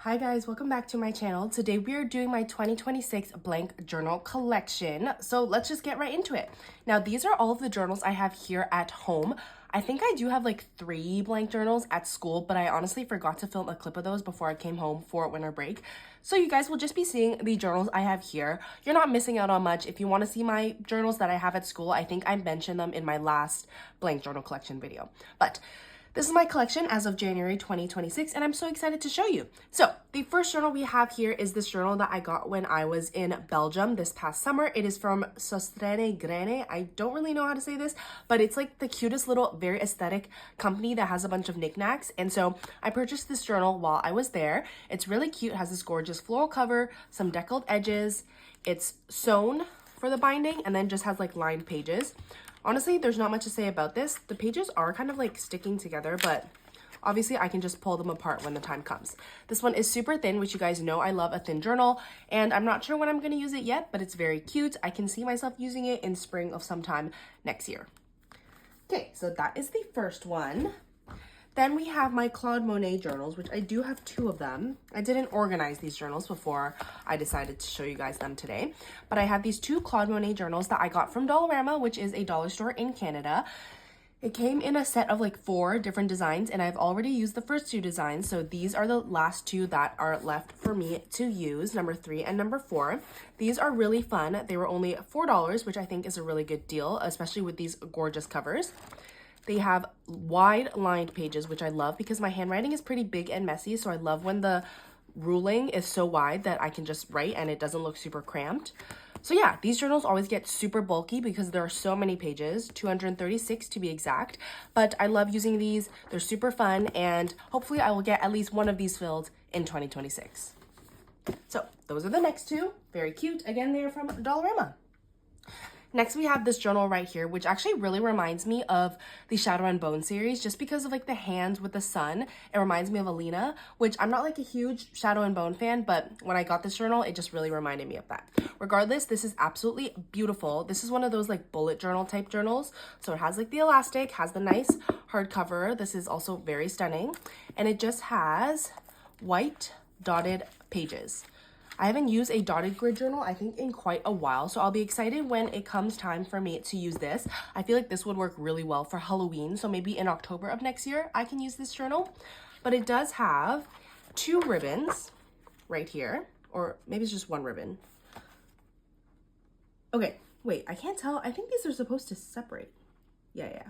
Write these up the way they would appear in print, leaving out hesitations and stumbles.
Hi guys, welcome back to my channel. Today we are doing my 2026 blank journal collection. So let's just get right into it. Now these are all of the journals I have here at home. I think I do have like 3 blank journals at school, but I honestly forgot to film a clip of those before I came home for winter break. So you guys will just be seeing the journals I have here. You're not missing out on much. If you want to see my journals that I have at school, I think I mentioned them in my last blank journal collection video. But this is my collection as of January 2026, and I'm so excited to show you. So the first journal we have here is this journal that I got when I was in Belgium this past summer. It is from Sostrene Grene. I don't really know how to say this, but it's like the cutest little, very aesthetic company that has a bunch of knickknacks. And so I purchased this journal while I was there. It's really cute, has this gorgeous floral cover, some deckled edges. It's sewn for the binding and then just has like lined pages. Honestly, there's not much to say about this. The pages are kind of like sticking together, but obviously I can just pull them apart when the time comes. This one is super thin, which you guys know I love a thin journal, and I'm not sure when I'm going to use it yet, but it's very cute. I can see myself using it in spring of sometime next year. Okay, so that is the first one. Then we have my Claude Monet journals, which I do have 2 of them. I didn't organize these journals before I decided to show you guys them today. But I have these 2 Claude Monet journals that I got from Dollarama, which is a dollar store in Canada. It came in a set of like 4 different designs, and I've already used the first 2 designs. So these are the last 2 that are left for me to use, number 3 and number 4. These are really fun. They were only $4, which I think is a really good deal, especially with these gorgeous covers. They have wide lined pages, which I love because my handwriting is pretty big and messy. So I love when the ruling is so wide that I can just write and it doesn't look super cramped. So yeah, these journals always get super bulky because there are so many pages, 236 to be exact. But I love using these. They're super fun, and hopefully I will get at least one of these filled in 2026. So those are the next 2. Very cute. Again, they're from Dollarama. Next, we have this journal right here, which actually really reminds me of the Shadow and Bone series, just because of like the hands with the sun. It reminds me of Alina, which I'm not like a huge Shadow and Bone fan, but when I got this journal, it just really reminded me of that. Regardless, this is absolutely beautiful. This is one of those like bullet journal type journals. So it has like the elastic, has the nice hardcover. This is also very stunning. And it just has white dotted pages. I haven't used a dotted grid journal, I think, in quite a while, so I'll be excited when it comes time for me to use this. I feel like this would work really well for Halloween, so maybe in October of next year, I can use this journal. But it does have 2 ribbons right here, or maybe it's just 1 ribbon. Okay, wait, I can't tell. I think these are supposed to separate. Yeah.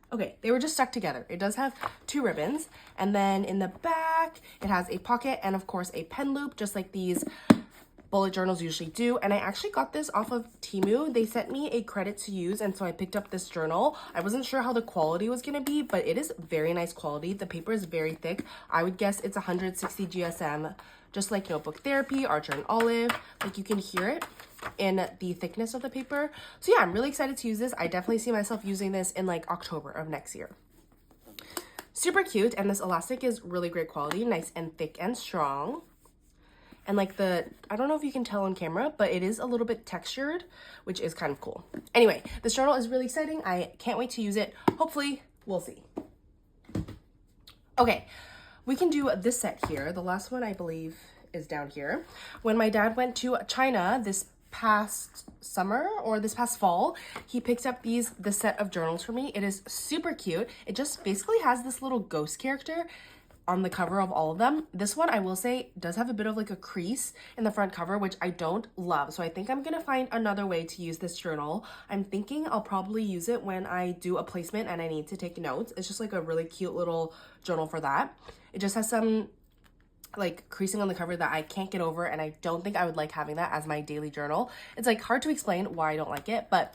Okay, they were just stuck together. It does have 2 ribbons, and then in the back, it has a pocket and of course a pen loop, just like these bullet journals usually do. And I actually got this off of Temu. They sent me a credit to use, and so I picked up this journal. I wasn't sure how the quality was gonna be, but it is very nice quality. The paper is very thick. I would guess it's 160 GSM, just like Notebook Therapy, Archer and Olive. Like, you can hear it in the thickness of the paper. So yeah, I'm really excited to use this. I definitely see myself using this in like October of next year. Super cute, and this elastic is really great quality, nice and thick and strong. And like I don't know if you can tell on camera, but it is a little bit textured, which is kind of cool. Anyway, this journal is really exciting. I can't wait to use it. Hopefully, we'll see. Okay, we can do this set here. The last one, I believe, is down here. When my dad went to China this past summer or this past fall, he picked up this set of journals for me. It is super cute. It just basically has this little ghost character on the cover of all of them. This one, I will say, does have a bit of like a crease in the front cover, which I don't love. So I think I'm gonna find another way to use this journal. I'm thinking I'll probably use it when I do a placement and I need to take notes. It's just like a really cute little journal for that. It just has some like creasing on the cover that I can't get over, and I don't think I would like having that as my daily journal. It's like hard to explain why I don't like it, but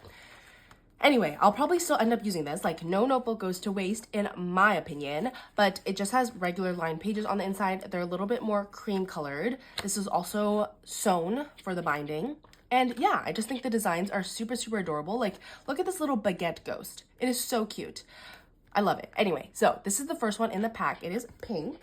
anyway, I'll probably still end up using this. Like, no notebook goes to waste in my opinion, but it just has regular lined pages on the inside. They're a little bit more cream colored. This is also sewn for the binding. And yeah, I just think the designs are super, super adorable. Like, look at this little baguette ghost. It is so cute. I love it. Anyway, so this is the first one in the pack. It is pink.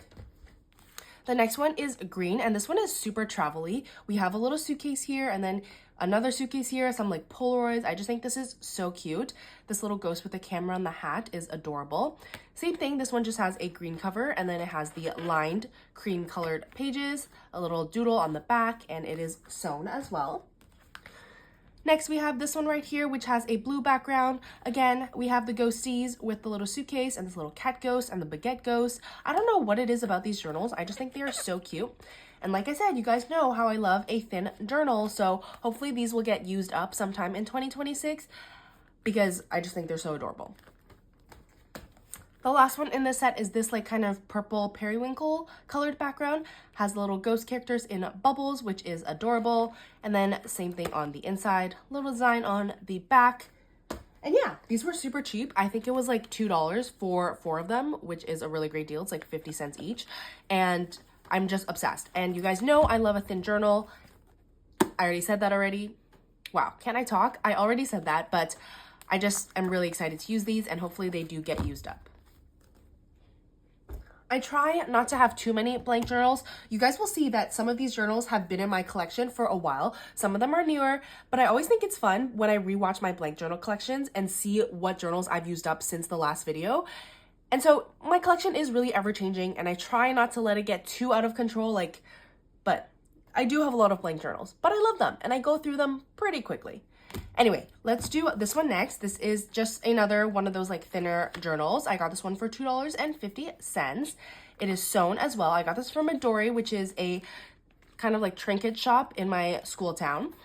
The next one is green, and this one is super travel-y. We have a little suitcase here and then another suitcase here, some like Polaroids. I just think this is so cute. This little ghost with the camera on the hat is adorable. Same thing, this one just has a green cover and then it has the lined cream colored pages, a little doodle on the back, and it is sewn as well. Next, we have this one right here, which has a blue background. Again, we have the ghosties with the little suitcase and this little cat ghost and the baguette ghost. I don't know what it is about these journals. I just think they are so cute. And like I said, you guys know how I love a thin journal. So hopefully these will get used up sometime in 2026 because I just think they're so adorable. The last one in this set is this like kind of purple periwinkle colored background. Has the little ghost characters in bubbles, which is adorable. And then same thing on the inside, little design on the back. And yeah, these were super cheap. I think it was like $2 for 4 of them, which is a really great deal. It's like 50 cents each. And I'm just obsessed. And you guys know I love a thin journal. I already said that already. Wow, can I talk? I already said that, but I just am really excited to use these and hopefully they do get used up. I try not to have too many blank journals. You guys will see that some of these journals have been in my collection for a while. Some of them are newer, but I always think it's fun when I rewatch my blank journal collections and see what journals I've used up since the last video. And so my collection is really ever changing and I try not to let it get too out of control, but I do have a lot of blank journals, but I love them and I go through them pretty quickly. Anyway, let's do this one next. This is just another one of those like thinner journals. I got this one for $2.50. It is sewn as well. I got this from Midori, which is a kind of like trinket shop in my school town.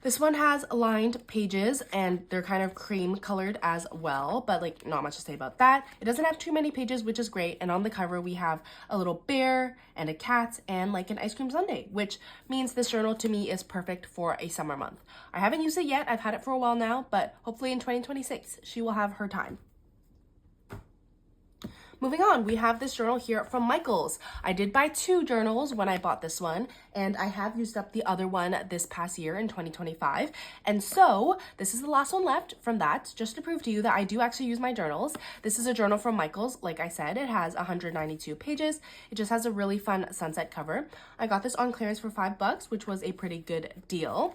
This one has lined pages and they're kind of cream colored as well, but like not much to say about that. It doesn't have too many pages, which is great. And on the cover, we have a little bear and a cat and like an ice cream sundae, which means this journal to me is perfect for a summer month. I haven't used it yet. I've had it for a while now, but hopefully in 2026, she will have her time. Moving on, we have this journal here from Michaels. I did buy 2 journals when I bought this one, and I have used up the other one this past year in 2025. And so this is the last one left from that, just to prove to you that I do actually use my journals. This is a journal from Michaels. Like I said, it has 192 pages. It just has a really fun sunset cover. I got this on clearance for $5, which was a pretty good deal.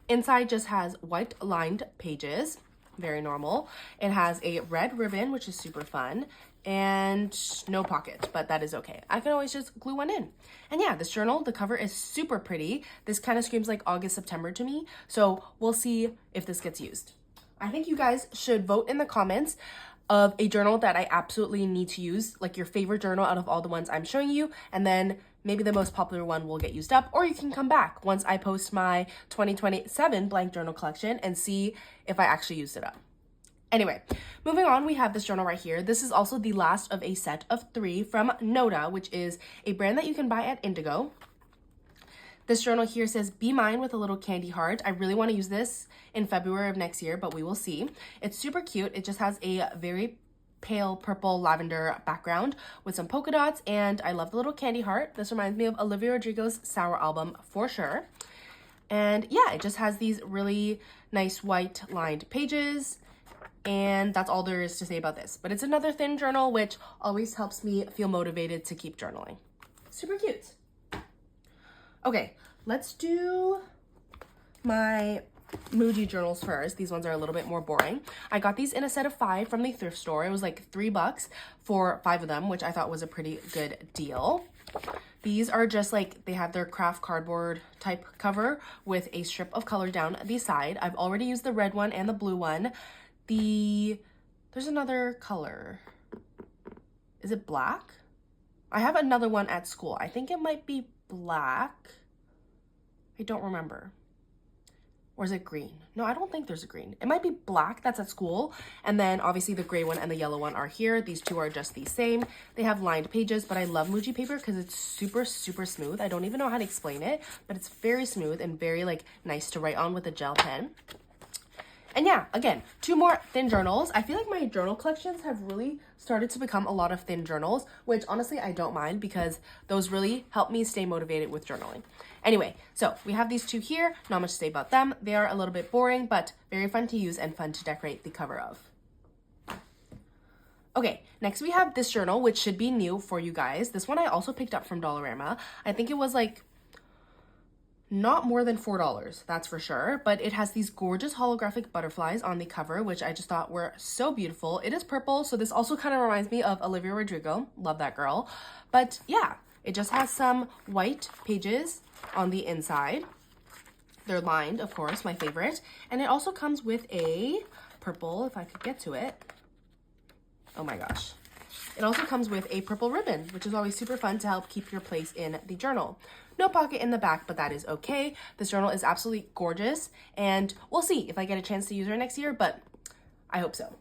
Inside just has white lined pages, very normal. It has a red ribbon, which is super fun, and no pocket, but that is okay. I can always just glue one in. And yeah, this journal, the cover is super pretty. This kind of screams like August, September to me. So we'll see if this gets used. I think you guys should vote in the comments of a journal that I absolutely need to use, like your favorite journal out of all the ones I'm showing you. And then maybe the most popular one will get used up, or you can come back once I post my 2027 blank journal collection and see if I actually used it up. Anyway, moving on, we have this journal right here. This is also the last of a set of 3 from Noda, which is a brand that you can buy at Indigo. This journal here says, "Be mine," with a little candy heart. I really want to use this in February of next year, but we will see. It's super cute. It just has a very pale purple lavender background with some polka dots, and I love the little candy heart. This reminds me of Olivia Rodrigo's Sour album for sure. And yeah, it just has these really nice white lined pages. And that's all there is to say about this. But it's another thin journal, which always helps me feel motivated to keep journaling. Super cute. Okay, let's do my Muji journals first. These ones are a little bit more boring. I got these in a set of 5 from the thrift store. It was like $3 for 5 of them, which I thought was a pretty good deal. These are just like, they have their craft cardboard type cover with a strip of color down the side. I've already used the red one and the blue one. There's another color. Is it black? I have another one at school. I think it might be black. I don't remember. Or is it green? No, I don't think there's a green. It might be black, that's at school. And then obviously the gray one and the yellow one are here. These 2 are just the same. They have lined pages, but I love Muji paper because it's super, super smooth. I don't even know how to explain it, but it's very smooth and very like nice to write on with a gel pen. And yeah, again, 2 more thin journals. I feel like my journal collections have really started to become a lot of thin journals, which honestly I don't mind because those really help me stay motivated with journaling. Anyway, so we have these 2 here. Not much to say about them. They are a little bit boring, but very fun to use and fun to decorate the cover of. Okay, next we have this journal, which should be new for you guys. This one I also picked up from Dollarama. I think it was like not more than $4, that's for sure. But it has these gorgeous holographic butterflies on the cover, which I just thought were so beautiful. It is purple, so this also kind of reminds me of Olivia Rodrigo. Love that girl. But yeah, it just has some white pages on the inside. They're lined, of course, my favorite. And it also comes with a purple, if I could get to it. Oh my gosh. It also comes with a purple ribbon, which is always super fun to help keep your place in the journal. No pocket in the back, but that is okay. This journal is absolutely gorgeous, and we'll see if I get a chance to use her next year, but I hope so.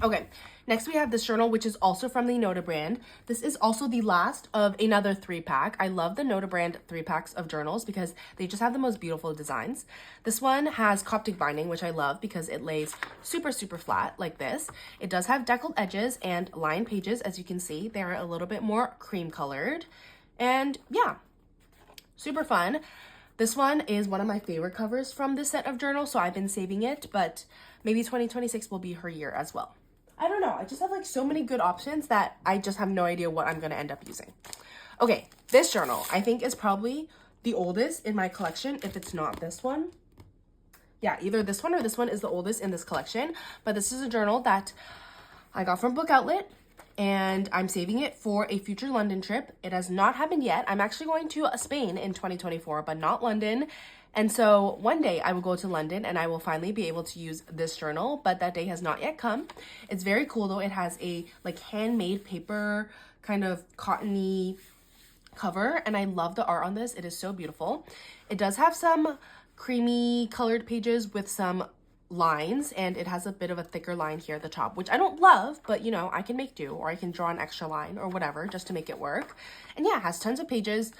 Okay, next we have this journal, which is also from the Noda brand. This is also the last of another 3-pack. I love the Noda brand 3-packs of journals because they just have the most beautiful designs. This one has Coptic binding, which I love because it lays super, super flat like this. It does have deckled edges and lined pages. As you can see, they're a little bit more cream colored. And yeah, super fun. This one is one of my favorite covers from this set of journals, so I've been saving it, but maybe 2026 will be her year as well. I don't know. I just have like so many good options that I just have no idea what I'm going to end up using. Okay, this journal I think is probably the oldest in my collection, if it's not this one. Yeah, either this one or this one is the oldest in this collection, but this is a journal that I got from Book Outlet, and I'm saving it for a future London trip. It has not happened yet. I'm actually going to Spain in 2024, but not London. And so one day I will go to London and I will finally be able to use this journal, but that day has not yet come. It's very cool though. It has a like handmade paper kind of cottony cover, and I love the art on this. It is so beautiful. It does have some creamy colored pages with some lines, and it has a bit of a thicker line here at the top, which I don't love, but you know, I can make do, or I can draw an extra line or whatever just to make it work. And yeah, it has tons of pages.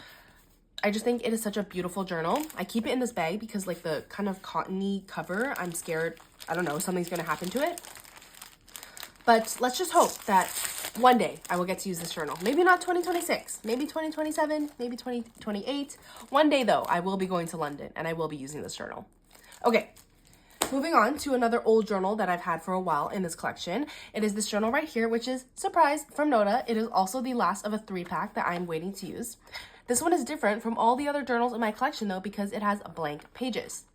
I just think it is such a beautiful journal. I keep it in this bag because like the kind of cottony cover, I'm scared, I don't know, something's gonna happen to it. But let's just hope that one day I will get to use this journal. Maybe not 2026, maybe 2027, maybe 2028. One day though, I will be going to London and I will be using this journal. Okay, moving on to another old journal that I've had for a while in this collection. It is this journal right here, which is, surprise, from Noda. It is also the last of a 3-pack that I'm waiting to use. This one is different from all the other journals in my collection though because it has blank pages.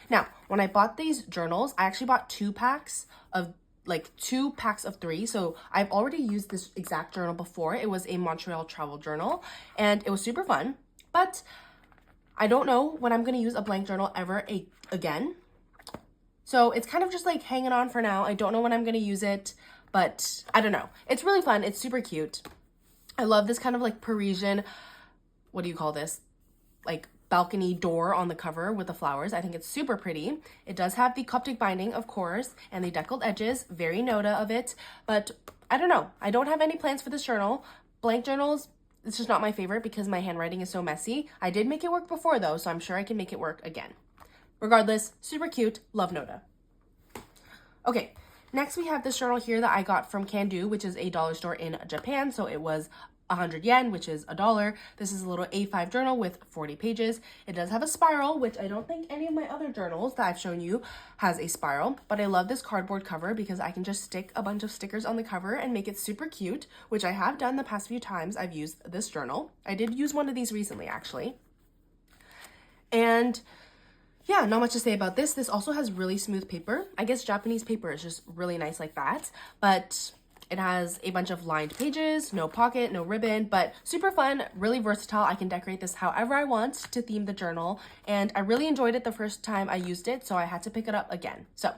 Now, when I bought these journals, I actually bought 2 packs of 3. So I've already used this exact journal before. It was a Montreal travel journal and it was super fun, but I don't know when I'm going to use a blank journal ever again. So it's kind of just like hanging on for now. I don't know when I'm going to use it, but I don't know. It's really fun. It's super cute. I love this kind of like Parisian, what do you call this? Like balcony door on the cover with the flowers. I think it's super pretty. It does have the Coptic binding, of course, and the deckled edges, very Noda of it, but I don't know. I don't have any plans for this journal. Blank journals, it's just not my favorite because my handwriting is so messy. I did make it work before though, so I'm sure I can make it work again. Regardless, super cute, love Noda. Okay, next we have this journal here that I got from Can-Do, which is a dollar store in Japan, so it was 100 yen, which is $1. This is a little A5 journal with 40 pages. It does have a spiral, which I don't think any of my other journals that I've shown you has a spiral, but I love this cardboard cover because I can just stick a bunch of stickers on the cover and make it super cute, which I have done the past few times I've used this journal. I did use one of these recently, actually. And yeah, not much to say about this. This also has really smooth paper. I guess Japanese paper is just really nice like that, but it has a bunch of lined pages, no pocket, no ribbon, but super fun, really versatile. I can decorate this however I want to theme the journal, and I really enjoyed it the first time I used it, so I had to pick it up again. So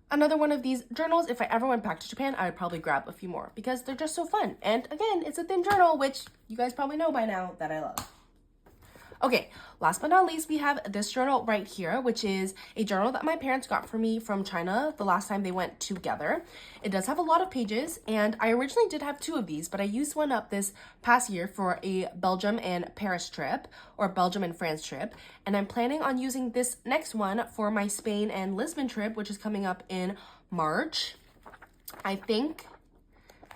another one of these journals, if I ever went back to Japan, I would probably grab a few more because they're just so fun. And again, it's a thin journal, which you guys probably know by now that I love. Okay, last but not least, we have this journal right here, which is a journal that my parents got for me from China the last time they went together. It does have a lot of pages, and I originally did have 2 of these, but I used one up this past year for a Belgium and Paris trip, or Belgium and France trip, and I'm planning on using this next one for my Spain and Lisbon trip, which is coming up in March. I think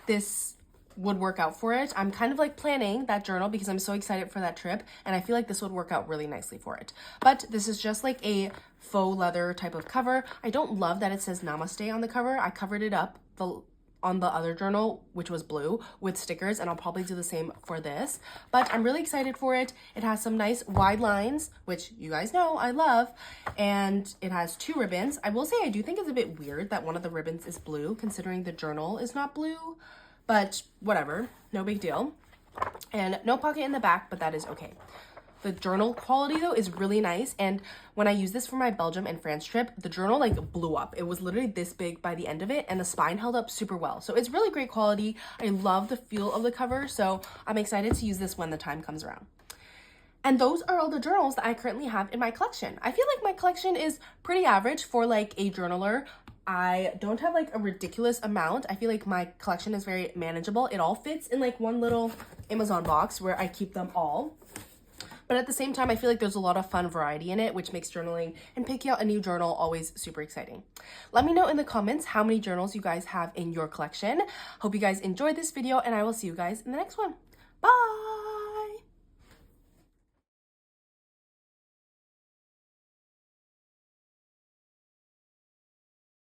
this would work out for it. I'm kind of like planning that journal because I'm so excited for that trip, and I feel like this would work out really nicely for it. But this is just like a faux leather type of cover. I don't love that it says Namaste on the cover. I covered it up the other journal, which was blue, with stickers, and I'll probably do the same for this. But I'm really excited for it. It has some nice wide lines, which you guys know I love, and it has 2 ribbons. I will say I do think it's a bit weird that one of the ribbons is blue, considering the journal is not blue, but whatever, no big deal. And no pocket in the back, but that is okay. The journal quality though is really nice, and when I used this for my Belgium and France trip, the journal like blew up. It was literally this big by the end of it, and the spine held up super well. So it's really great quality. I love the feel of the cover, so I'm excited to use this when the time comes around. And those are all the journals that I currently have in my collection. I feel like my collection is pretty average for like a journaler. I don't have like a ridiculous amount. I feel like my collection is very manageable. It all fits in like one little Amazon box where I keep them all. But at the same time, I feel like there's a lot of fun variety in it, which makes journaling and picking out a new journal always super exciting. Let me know in the comments how many journals you guys have in your collection. Hope you guys enjoyed this video, and I will see you guys in the next one. Bye!